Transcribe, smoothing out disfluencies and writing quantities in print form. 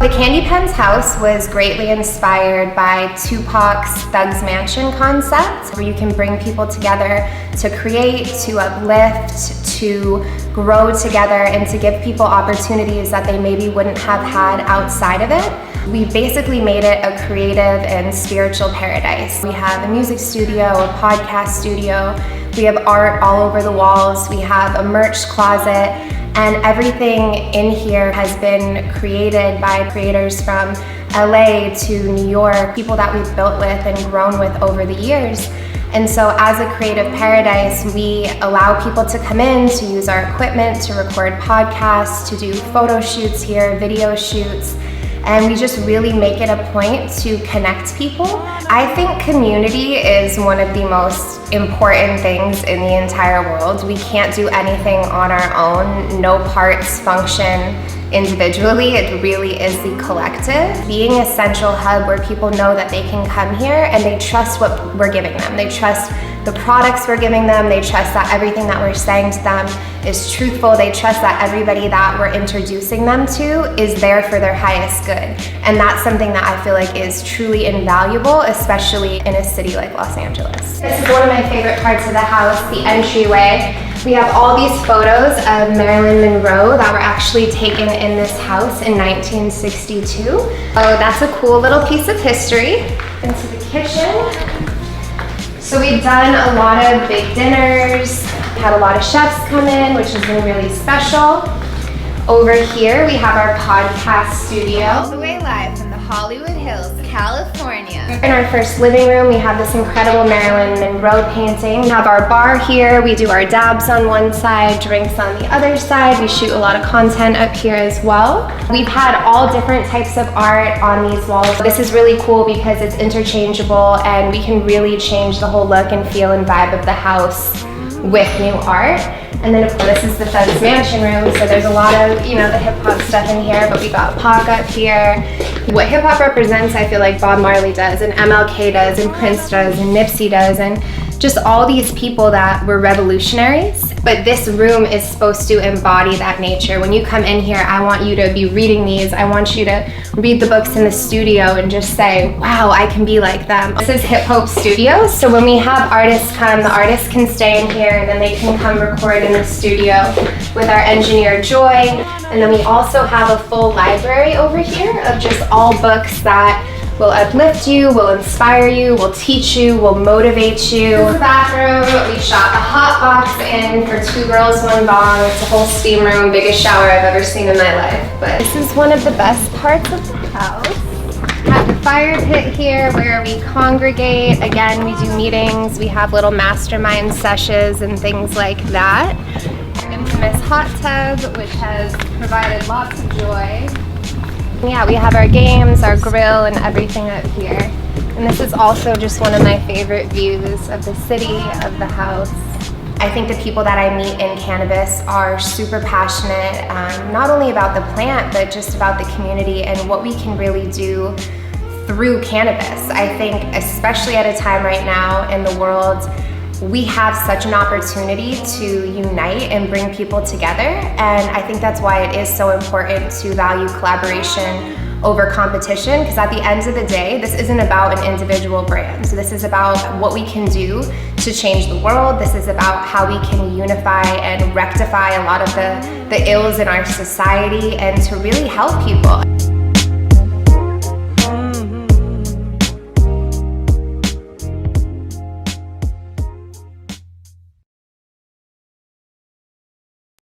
The Candy Pen's house was greatly inspired by Tupac's Thugz Mansion concept, where you can bring people together to create, to uplift, to grow together, and to give people opportunities that they maybe wouldn't have had outside of it. We basically made it a creative and spiritual paradise. We have a music studio, a podcast studio, we have art all over the walls, we have a merch closet, and everything in here has been created by creators from LA to New York, people that we've built with and grown with over the years. And so as a creative paradise, we allow people to come in, to use our equipment, to record podcasts, to do photo shoots here, video shoots, and we just really make it a point to connect people. I think community is one of the most important things in the entire world. We can't do anything on our own. No parts function individually. It really is the collective. Being a central hub where people know that they can come here and they trust what we're giving them. They trust the products we're giving them. They trust that everything that we're saying to them is truthful. They trust that everybody that we're introducing them to is there for their highest good. And that's something that I feel like is truly invaluable, especially in a city like Los Angeles. This is one of my favorite parts of the house, the entryway. We have all these photos of Marilyn Monroe that were actually taken in this house in 1962. Oh, that's a cool little piece of history. Into the kitchen. So we've done a lot of big dinners, had a lot of chefs come in, which has been really special. Over here, we have our podcast studio. All the way live from the Hollywood Hills, California. In our first living room, we have this incredible Marilyn Monroe painting. We have our bar here. We do our dabs on one side, drinks on the other side. We shoot a lot of content up here as well. We've had all different types of art on these walls. This is really cool because it's interchangeable and we can really change the whole look and feel and vibe of the house with new art. And then of course this is the Thugz Mansion room, so there's a lot of, the hip hop stuff in here, but we got Pac up here. What hip hop represents, I feel like Bob Marley does, and MLK does, and Prince does, and Nipsey does, and just all these people that were revolutionaries. But this room is supposed to embody that nature. When you come in here, I want you to be reading these. I want you to read the books in the studio and just say, wow, I can be like them. This is Hip Hop Studios. So when we have artists come, the artists can stay in here and then they can come record in the studio with our engineer Joy. And then we also have a full library over here of just all books that will uplift you, will inspire you, will teach you, will motivate you. This is the bathroom. We shot a hot box in for 2 girls, 1 bong. It's a whole steam room, biggest shower I've ever seen in my life. But this is one of the best parts of the house. We have the fire pit here where we congregate. Again, we do meetings. We have little mastermind sessions and things like that. Infamous hot tub, which has provided lots of joy. Yeah, we have our games, our grill, and everything up here. And this is also just one of my favorite views of the city, of the house. I think the people that I meet in cannabis are super passionate, not only about the plant, but just about the community and what we can really do through cannabis. I think, especially at a time right now in the world, we have such an opportunity to unite and bring people together, and I think that's why it is so important to value collaboration over competition, because at the end of the day, this isn't about an individual brand. So this is about what we can do to change the world. This is about how we can unify and rectify a lot of the ills in our society and to really help people.